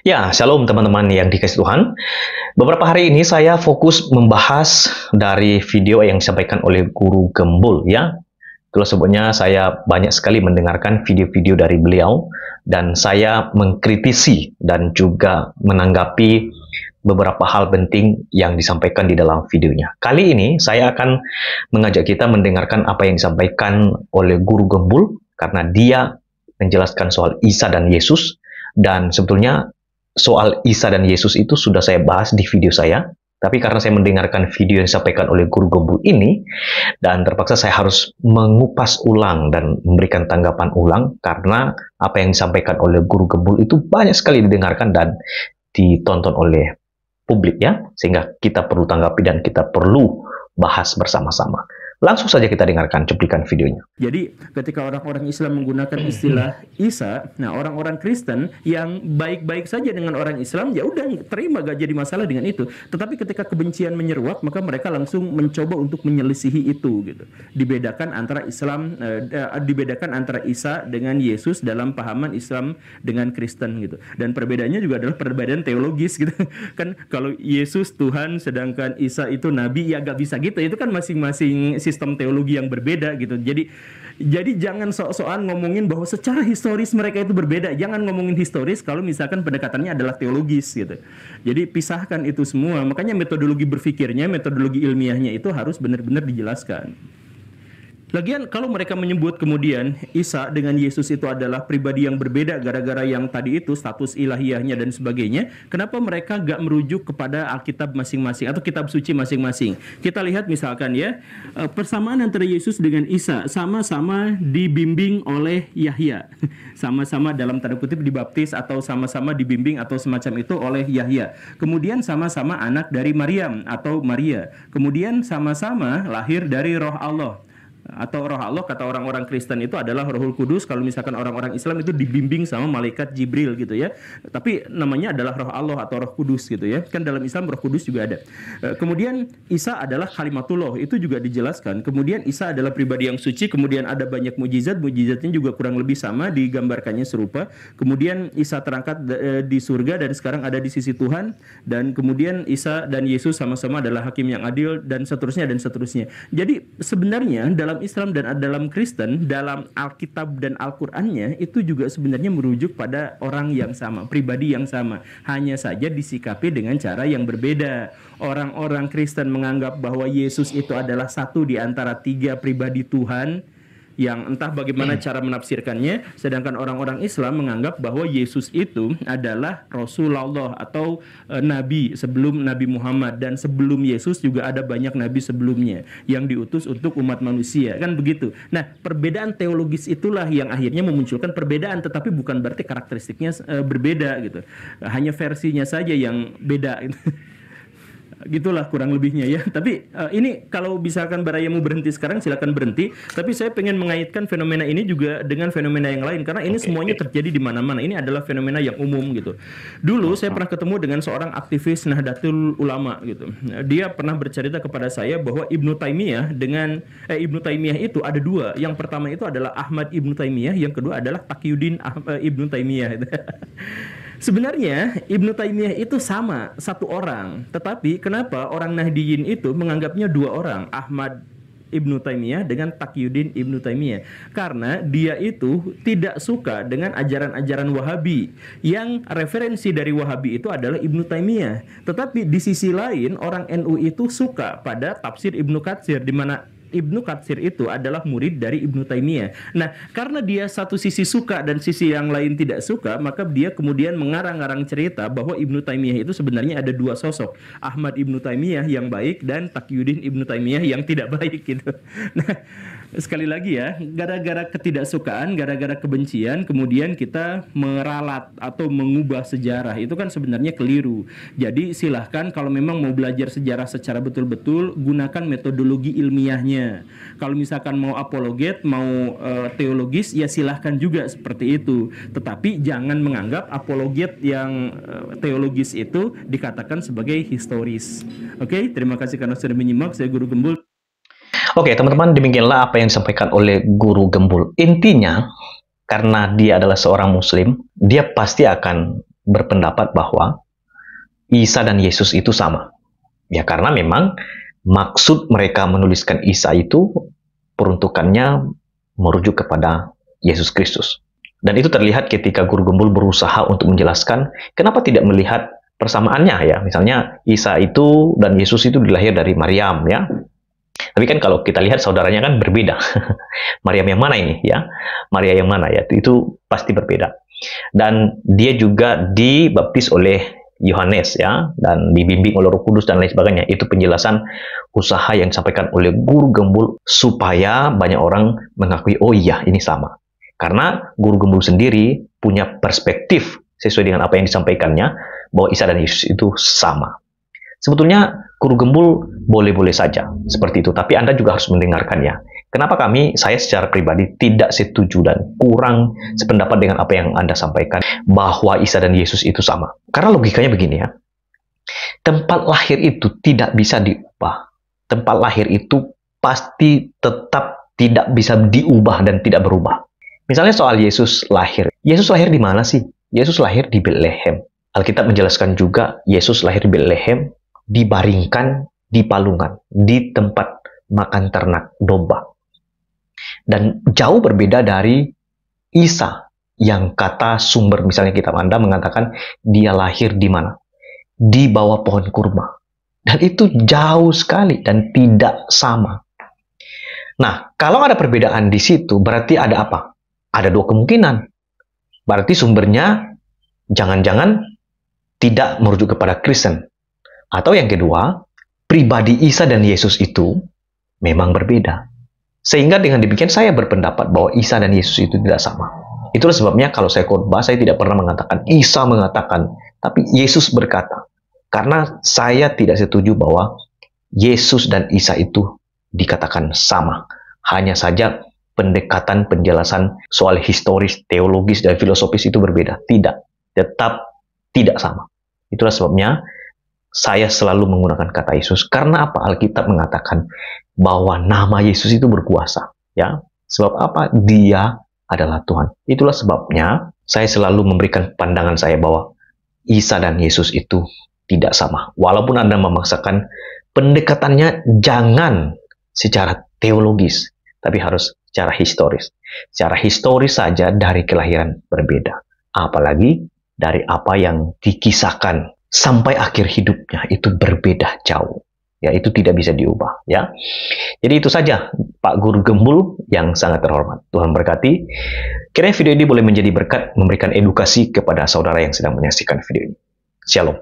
Ya, shalom teman-teman yang dikasihi Tuhan. Beberapa hari ini saya fokus membahas dari video yang disampaikan oleh Guru Gembul ya. Itulah sebabnya saya banyak sekali mendengarkan video-video dari beliau dan saya mengkritisi dan juga menanggapi beberapa hal penting yang disampaikan di dalam videonya. Kali ini saya akan mengajak kita mendengarkan apa yang disampaikan oleh Guru Gembul karena dia menjelaskan soal Isa dan Yesus, dan sebetulnya soal Isa dan Yesus itu sudah saya bahas di video saya, tapi karena saya mendengarkan video yang disampaikan oleh Guru Gembul ini, dan terpaksa saya harus mengupas ulang dan memberikan tanggapan ulang, karena apa yang disampaikan oleh Guru Gembul itu banyak sekali didengarkan dan ditonton oleh publik ya, sehingga kita perlu tanggapi dan kita perlu bahas bersama-sama. Langsung saja kita dengarkan cuplikan videonya. Jadi ketika orang-orang Islam menggunakan istilah Isa, nah orang-orang Kristen yang baik-baik saja dengan orang Islam, ya udah terima, gak jadi masalah dengan itu. Tetapi ketika kebencian menyeruak, maka mereka langsung mencoba untuk menyelisihi itu gitu. Dibedakan antara Isa dengan Yesus dalam pahaman Islam dengan Kristen gitu. Dan perbedaannya juga adalah perbedaan teologis gitu. Kan kalau Yesus Tuhan sedangkan Isa itu nabi, ya gak bisa gitu. Itu kan masing-masing sistem teologi yang berbeda gitu. Jadi jangan sok-sokan ngomongin bahwa secara historis mereka itu berbeda. Jangan ngomongin historis kalau misalkan pendekatannya adalah teologis gitu. Jadi pisahkan itu semua. Makanya metodologi berpikirnya, metodologi ilmiahnya itu harus benar-benar dijelaskan. Lagian kalau mereka menyebut kemudian Isa dengan Yesus itu adalah pribadi yang berbeda gara-gara yang tadi itu status ilahiyahnya dan sebagainya, kenapa mereka gak merujuk kepada Alkitab masing-masing atau kitab suci masing-masing? Kita lihat misalkan ya, persamaan antara Yesus dengan Isa, sama-sama dibimbing oleh Yahya, sama-sama dalam tanda kutip dibaptis atau sama-sama dibimbing atau semacam itu oleh Yahya. Kemudian sama-sama anak dari Maryam atau Maria. Kemudian sama-sama lahir dari Roh Allah. Atau Roh Allah kata orang-orang Kristen itu adalah Rohul Kudus. Kalau misalkan orang-orang Islam itu dibimbing sama malaikat Jibril gitu ya. Tapi namanya adalah Roh Allah atau Roh Kudus gitu ya. Kan dalam Islam Roh Kudus juga ada. Kemudian Isa adalah Kalimatullah, itu juga dijelaskan. Kemudian Isa adalah pribadi yang suci. Kemudian ada banyak mujizat, mujizatnya juga kurang lebih sama, digambarkannya serupa. Kemudian Isa terangkat di surga dan sekarang ada di sisi Tuhan. Dan kemudian Isa dan Yesus sama-sama adalah hakim yang adil dan seterusnya dan seterusnya. Jadi sebenarnya dalam Islam dan dalam Kristen, dalam Alkitab dan Al-Qur'annya itu juga sebenarnya merujuk pada orang yang sama, pribadi yang sama. Hanya saja disikapi dengan cara yang berbeda. Orang-orang Kristen menganggap bahwa Yesus itu adalah satu di antara tiga pribadi Tuhan, yang entah bagaimana cara menafsirkannya, sedangkan orang-orang Islam menganggap bahwa Yesus itu adalah Rasulullah atau Nabi sebelum Nabi Muhammad, dan sebelum Yesus juga ada banyak Nabi sebelumnya yang diutus untuk umat manusia, kan begitu. Nah, perbedaan teologis itulah yang akhirnya memunculkan perbedaan, tetapi bukan berarti karakteristiknya berbeda gitu, hanya versinya saja yang beda gitu. Gitulah kurang lebihnya ya. Tapi ini kalau misalkan Baraya mau berhenti sekarang silakan berhenti. Tapi saya pengen mengaitkan fenomena ini juga dengan fenomena yang lain, karena ini semuanya terjadi di mana-mana. Ini adalah fenomena yang umum gitu. Dulu saya pernah ketemu dengan seorang aktivis Nahdlatul Ulama gitu. Dia pernah bercerita kepada saya bahwa Ibnu Taimiyah itu ada dua. Yang pertama itu adalah Ahmad Ibnu Taimiyah, yang kedua adalah Taqiyuddin Ibnu Taimiyah. Sebenarnya Ibnu Taimiyah itu sama, satu orang. Tetapi kenapa orang Nahdiyin itu menganggapnya dua orang, Ahmad Ibnu Taimiyah dengan Taqiyuddin Ibnu Taimiyah? Karena dia itu tidak suka dengan ajaran-ajaran Wahabi, yang referensi dari Wahabi itu adalah Ibnu Taimiyah. Tetapi di sisi lain orang NU itu suka pada tafsir Ibnu Katsir, di mana Ibnu Katsir itu adalah murid dari Ibnu Taimiyah. Nah, karena dia satu sisi suka dan sisi yang lain tidak suka, maka dia kemudian mengarang-arang cerita bahwa Ibnu Taimiyah itu sebenarnya ada dua sosok, Ahmad Ibnu Taimiyah yang baik dan Taqiyuddin Ibnu Taimiyah yang tidak baik gitu. Nah, sekali lagi ya, gara-gara ketidaksukaan, gara-gara kebencian, kemudian kita meralat atau mengubah sejarah, itu kan sebenarnya keliru. Jadi silahkan kalau memang mau belajar sejarah secara betul-betul, gunakan metodologi ilmiahnya. Kalau misalkan mau apologet, mau teologis, ya silahkan juga seperti itu. Tetapi jangan menganggap apologet yang teologis itu dikatakan sebagai historis. Oke, terima kasih karena sudah menyimak. Saya Guru Gembul. Oke, teman-teman, demikianlah apa yang disampaikan oleh Guru Gembul. Intinya, karena dia adalah seorang Muslim, dia pasti akan berpendapat bahwa Isa dan Yesus itu sama. Ya, karena memang maksud mereka menuliskan Isa itu peruntukannya merujuk kepada Yesus Kristus. Dan itu terlihat ketika guru gembul berusaha untuk menjelaskan kenapa tidak melihat persamaannya ya. Misalnya Isa itu dan Yesus itu dilahir dari Maryam ya. Tapi kan kalau kita lihat saudaranya kan berbeda. Maryam yang mana ini ya? Maria yang mana ya? Itu pasti berbeda. Dan dia juga dibaptis oleh Yohanes ya, dan dibimbing oleh Roh Kudus dan lain sebagainya. Itu penjelasan usaha yang disampaikan oleh guru gembul supaya banyak orang mengakui, oh iya ini sama. Karena guru gembul sendiri punya perspektif sesuai dengan apa yang disampaikannya, bahwa Isa dan Yesus itu sama. Sebetulnya guru gembul boleh-boleh saja seperti itu, tapi Anda juga harus mendengarkannya. Kenapa saya secara pribadi tidak setuju dan kurang sependapat dengan apa yang Anda sampaikan bahwa Isa dan Yesus itu sama? Karena logikanya begini ya, tempat lahir itu tidak bisa diubah. Tempat lahir itu pasti tetap tidak bisa diubah dan tidak berubah. Misalnya soal Yesus lahir di mana sih? Yesus lahir di Bethlehem. Alkitab menjelaskan juga Yesus lahir di Bethlehem, dibaringkan di palungan, di tempat makan ternak domba. Dan jauh berbeda dari Isa yang kata sumber misalnya kitab Anda mengatakan dia lahir di mana? Di bawah pohon kurma. Dan itu jauh sekali dan tidak sama. Nah, kalau ada perbedaan di situ berarti ada apa? Ada dua kemungkinan. Berarti sumbernya jangan-jangan tidak merujuk kepada Kristen. Atau yang kedua, pribadi Isa dan Yesus itu memang berbeda. Sehingga dengan demikian saya berpendapat bahwa Isa dan Yesus itu tidak sama. Itulah sebabnya kalau saya khotbah, saya tidak pernah mengatakan Isa mengatakan, tapi Yesus berkata. Karena saya tidak setuju bahwa Yesus dan Isa itu dikatakan sama. Hanya saja pendekatan penjelasan soal historis, teologis, dan filosofis itu berbeda. Tidak. Tetap tidak sama. Itulah sebabnya saya selalu menggunakan kata Yesus. Karena apa? Alkitab mengatakan bahwa nama Yesus itu berkuasa. Ya, sebab apa? Dia adalah Tuhan. Itulah sebabnya saya selalu memberikan pandangan saya bahwa Isa dan Yesus itu tidak sama. Walaupun Anda memaksakan pendekatannya jangan secara teologis, tapi harus secara historis. Secara historis saja dari kelahiran berbeda. Apalagi dari apa yang dikisahkan sampai akhir hidupnya itu berbeda jauh. Ya, itu tidak bisa diubah ya. Jadi itu saja Pak Guru Gembul yang sangat terhormat. Tuhan berkati. Kiranya video ini boleh menjadi berkat, memberikan edukasi kepada saudara yang sedang menyaksikan video ini. Shalom.